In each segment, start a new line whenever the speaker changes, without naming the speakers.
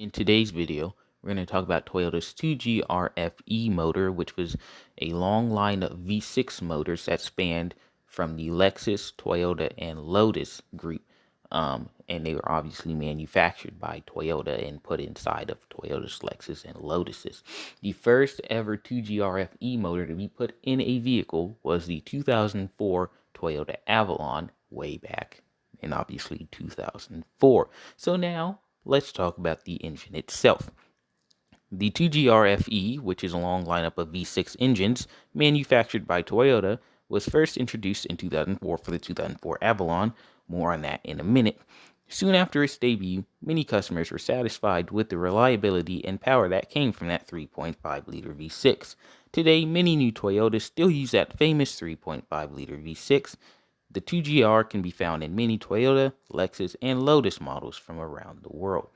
In today's video, we're going to talk about Toyota's 2GRFE motor, which was a long line of V6 motors that spanned from the Lexus, Toyota, and Lotus group. And they were obviously manufactured by Toyota and put inside of Toyota's, Lexus, and Lotus's. The first ever 2GRFE motor to be put in a vehicle was the 2004 Toyota Avalon, way back in obviously 2004. So now let's talk about the engine itself. The 2GRFE, which is a long lineup of V6 engines manufactured by Toyota, was first introduced in 2004 for the 2004 Avalon. More on that in a minute. Soon after its debut, many customers were satisfied with the reliability and power that came from that 3.5-liter V6. Today, many new Toyotas still use that famous 3.5-liter V6. The 2GR can be found in many Toyota, Lexus, and Lotus models from around the world.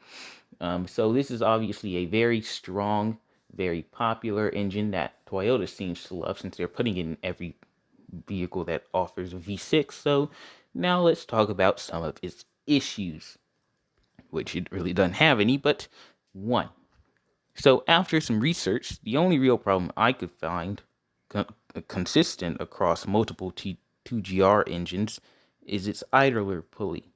So this is obviously a very strong, very popular engine that Toyota seems to love since they're putting it in every vehicle that offers a V6. So now let's talk about some of its issues, which it really doesn't have any, but one. So after some research, the only real problem I could find consistent across multiple 2GR engines is its idler pulley.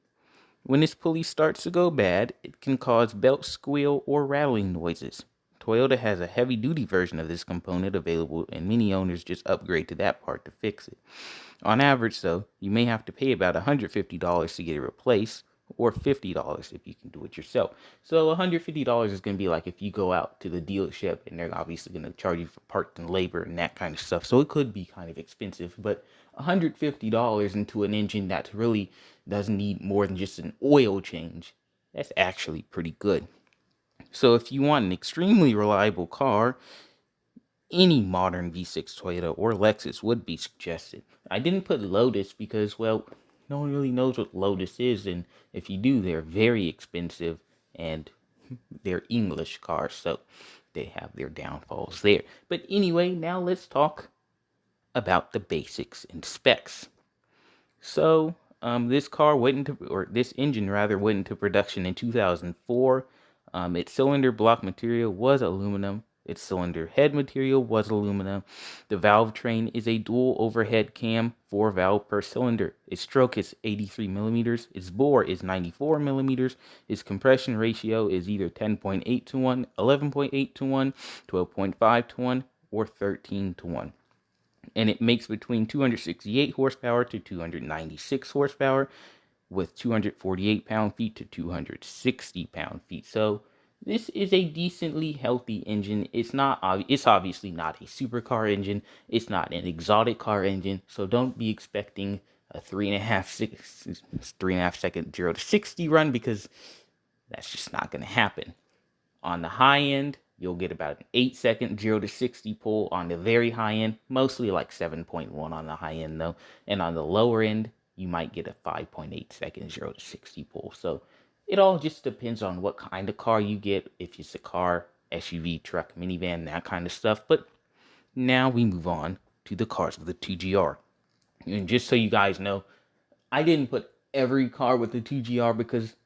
When this pulley starts to go bad, it can cause belt squeal or rattling noises. Toyota has a heavy-duty version of this component available, and many owners just upgrade to that part to fix it. On average, though, you may have to pay about $150 to get it replaced, or $50 if you can do it yourself. So $150 is going to be like if you go out to the dealership and they're obviously going to charge you for parts and labor and that kind of stuff. So it could be kind of expensive, but $150 into an engine that really doesn't need more than just an oil change, that's actually pretty good. So if you want an extremely reliable car, any modern V6 Toyota or Lexus would be suggested. I didn't put Lotus because, well, no one really knows what Lotus is, and if you do, they're very expensive and they're English cars, so they have their downfalls there. But anyway, now let's talk about the basics and specs. So, this car went into, or this engine rather, went into production in 2004. Its cylinder block material was aluminum. Its cylinder head material was aluminum. The valve train is a dual overhead cam, 4 valve per cylinder. Its stroke is 83 millimeters. Its bore is 94 millimeters. Its compression ratio is either 10.8 to 1, 11.8 to 1, 12.5 to 1, or 13 to 1. And it makes between 268 horsepower to 296 horsepower with 248 pound-feet to 260 pound-feet. So this is a decently healthy engine. It's obviously not a supercar engine. It's not an exotic car engine. So don't be expecting a 3.5 second 0 to 60 run, because that's just not going to happen. On the high end, you'll get about an 8-second 0 to 60 pull on the very high end, mostly like 7.1 on the high end though. And on the lower end, you might get a 5.8 second 0 to 60 pull. So it all just depends on what kind of car you get, if it's a car, SUV, truck, minivan, that kind of stuff. But now we move on to the cars of the 2GR. And just so you guys know, I didn't put every car with the 2GR because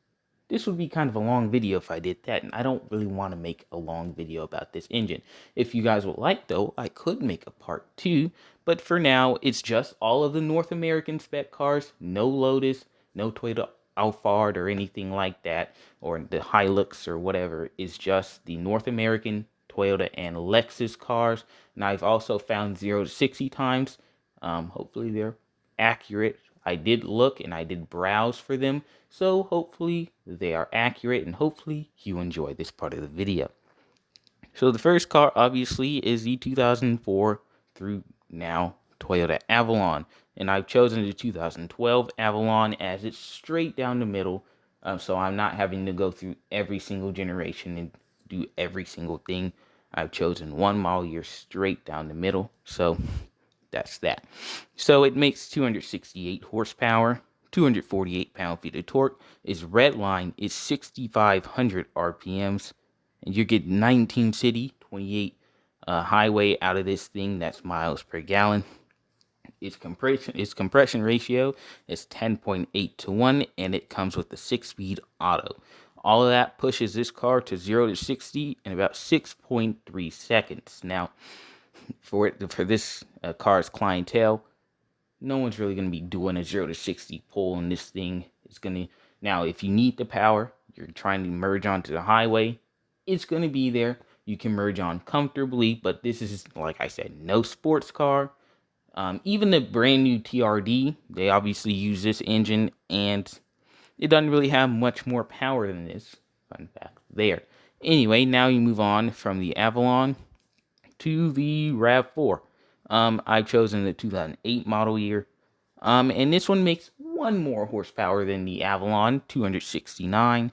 this would be kind of a long video if I did that, and I don't really want to make a long video about this engine. If you guys would like, though, I could make a part 2, but for now, it's just all of the North American spec cars, no Lotus, no Toyota Alphard or anything like that, or the Hilux or whatever. It's just the North American Toyota and Lexus cars, and I've also found 0 to 60 times. Hopefully they're accurate. I did look and I did browse for them, so hopefully they are accurate and hopefully you enjoy this part of the video. So the first car obviously is the 2004 through now Toyota Avalon, and I've chosen the 2012 Avalon as it's straight down the middle, so I'm not having to go through every single generation and do every single thing. I've chosen one model year straight down the middle, so that's that. So it makes 268 horsepower, 248 pound-feet of torque. Its red line is 6,500 RPMs, and you're getting 19 city, 28 highway out of this thing. That's miles per gallon. Its compression ratio is 10.8 to 1, and it comes with the 6-speed auto. All of that pushes this car to 0 to 60 in about 6.3 seconds. Now, for this car's clientele, no one's really going to be doing a 0 to 60 pull in this thing. It's going to, now, if you need the power, you're trying to merge onto the highway, it's going to be there. You can merge on comfortably, but this is, like I said, no sports car. Even the brand new TRD, they obviously use this engine, and it doesn't really have much more power than this. Fun fact there. Anyway, now you move on from the Avalon to the RAV4. I've chosen the 2008 model year. And this one makes one more horsepower than the Avalon, 269,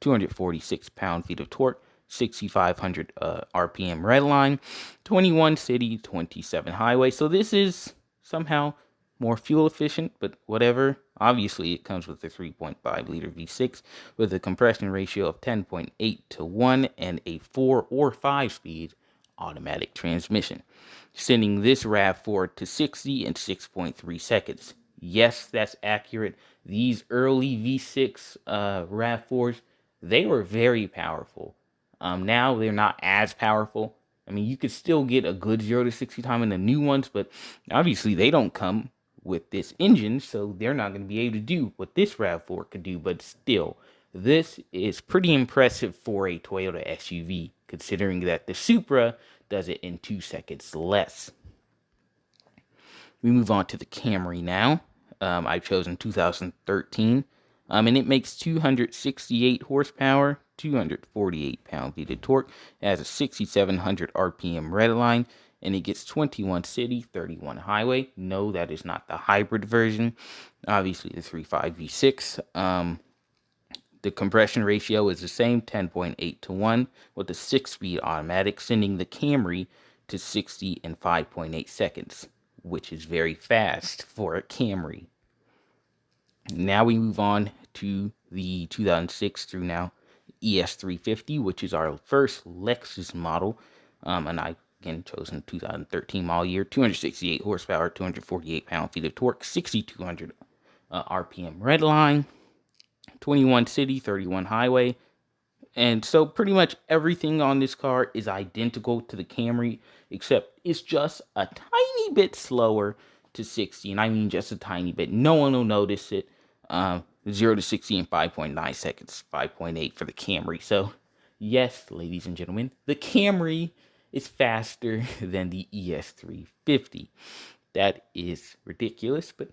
246 pound-feet of torque, 6,500 RPM redline, 21 city, 27 highway. So this is somehow more fuel efficient, but whatever. Obviously, it comes with a 3.5 liter V6 with a compression ratio of 10.8 to 1 and a 4 or 5 speed automatic transmission, sending this RAV4 to 60 in 6.3 seconds. Yes, that's accurate. These early V6 RAV4s, they were very powerful. Now they're not as powerful. I mean, you could still get a good 0 to 60 time in the new ones, but obviously they don't come with this engine, so they're not going to be able to do what this RAV4 could do. But still, this is pretty impressive for a Toyota SUV, considering that the Supra does it in 2 seconds less. We move on to the Camry now. I've chosen 2013, and it makes 268 horsepower, 248 pound-feet of torque. It has a 6,700 RPM redline, and it gets 21 city, 31 highway. No, that is not the hybrid version. Obviously, the 3.5 V6. The compression ratio is the same, 10.8 to 1, with a 6-speed automatic, sending the Camry to 60 in 5.8 seconds, which is very fast for a Camry. Now we move on to the 2006 through now ES350, which is our first Lexus model. And I, again, chosen 2013 model year, 268 horsepower, 248 pound-feet of torque, 6,200 RPM redline, 21 city, 31 highway. And so pretty much everything on this car is identical to the Camry, except it's just a tiny bit slower to 60. And I mean just a tiny bit. No one will notice it. 0 to 60 in 5.9 seconds, 5.8 for the Camry. So yes, ladies and gentlemen, the Camry is faster than the ES350. That is ridiculous, but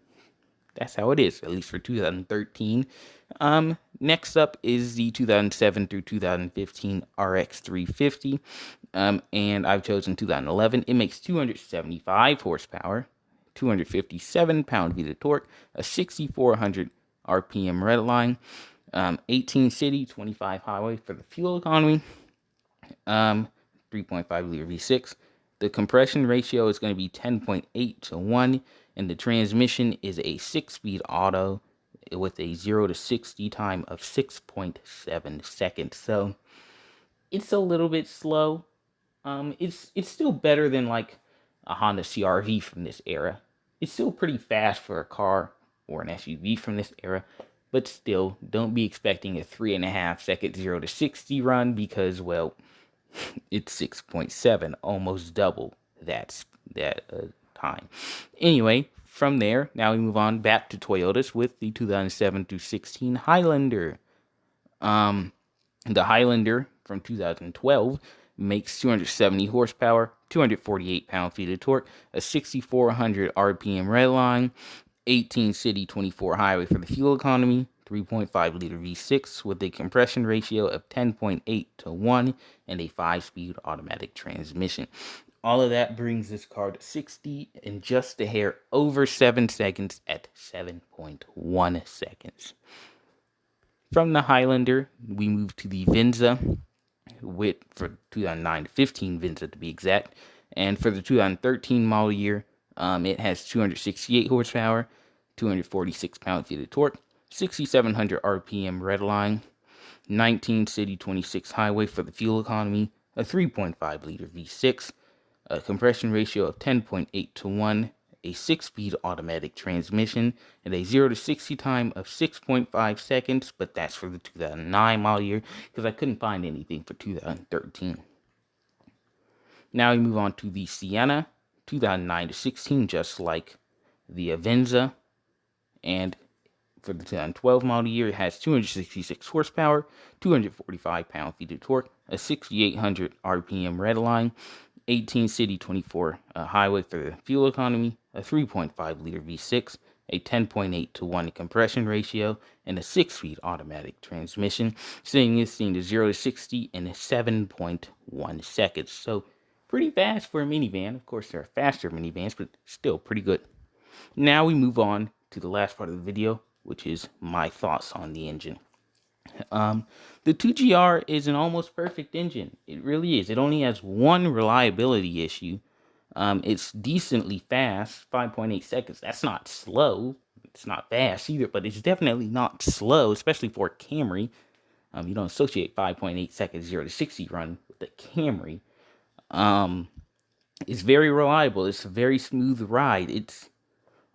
that's how it is, at least for 2013. Next up is the 2007 through 2015 RX 350. And I've chosen 2011. It makes 275 horsepower, 257 pound-feet of torque, a 6,400 RPM redline, 18 city, 25 highway for the fuel economy, 3.5 liter V6. The compression ratio is going to be 10.8 to 1, and the transmission is a 6-speed auto with a 0 to 60 time of 6.7 seconds. So it's a little bit slow. It's still better than like a Honda CR-V from this era. It's still pretty fast for a car or an SUV from this era, but still, don't be expecting a 3.5 second 0 to 60 run because, well, it's 6.7, almost double that time. Anyway, from there, now we move on back to Toyotas with the 2007 through 16 Highlander. The Highlander from 2012 makes 270 horsepower, 248 pound-feet of torque, a 6,400 RPM redline, 18 city, 24 highway for the fuel economy, 3.5 liter V6 with a compression ratio of 10.8 to 1 and a 5-speed automatic transmission. All of that brings this car to 60 in just a hair over 7 seconds at 7.1 seconds. From the Highlander, we move to the Venza, for 2009-15 Venza to be exact. And for the 2013 model year, it has 268 horsepower, 246 pound-feet of torque, 6,700 RPM redline, 19 city, 26 highway for the fuel economy, a 3.5 liter V6, a compression ratio of 10.8 to 1, a 6-speed automatic transmission, and a 0 to 60 time of 6.5 seconds, but that's for the 2009 model year, because I couldn't find anything for 2013. Now we move on to the Sienna, 2009 to 16, just like the Avenza, and for the 2012 model year, it has 266 horsepower, 245 pound-feet of torque, a 6,800 RPM redline, 18 city, 24 highway for the fuel economy, a 3.5-liter V6, a 10.8 to 1 compression ratio, and a 6-speed automatic transmission, setting this thing to 0 to 60 in 7.1 seconds. So pretty fast for a minivan. Of course, there are faster minivans, but still pretty good. Now we move on to the last part of the video, which is my thoughts on the engine. The 2GR is an almost perfect engine. It really is. It only has one reliability issue. It's decently fast, 5.8 seconds. That's not slow. It's not fast either, but it's definitely not slow, especially for a Camry. You don't associate 5.8 seconds 0 to 60 run with the Camry. It's very reliable. It's a very smooth ride. It's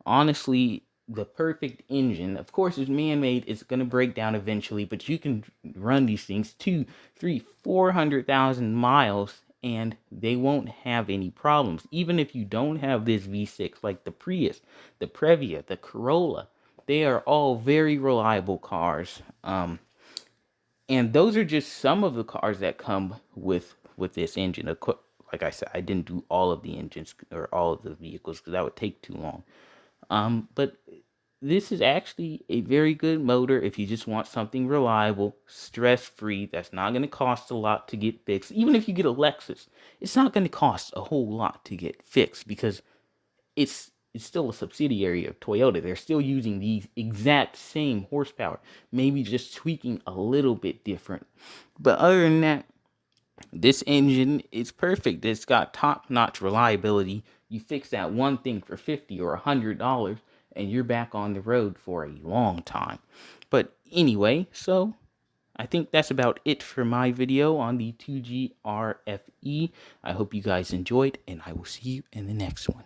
honestly the perfect engine. Of course, it's man-made. It's going to break down eventually, but you can run these things 200,000, 300,000, 400,000 miles and they won't have any problems. Even if you don't have this V6, like the Prius, the Previa, the Corolla, they are all very reliable cars. And those are just some of the cars that come with this engine. Like I said, I didn't do all of the engines or all of the vehicles because that would take too long. But this is actually a very good motor if you just want something reliable, stress-free, that's not going to cost a lot to get fixed. Even if you get a Lexus, it's not going to cost a whole lot to get fixed because it's still a subsidiary of Toyota. They're still using the exact same horsepower, maybe just tweaking a little bit different. But other than that, this engine is perfect. It's got top-notch reliability. You fix that one thing for $50 or $100, and you're back on the road for a long time. But anyway, so I think that's about it for my video on the 2GR FE. I hope you guys enjoyed, and I will see you in the next one.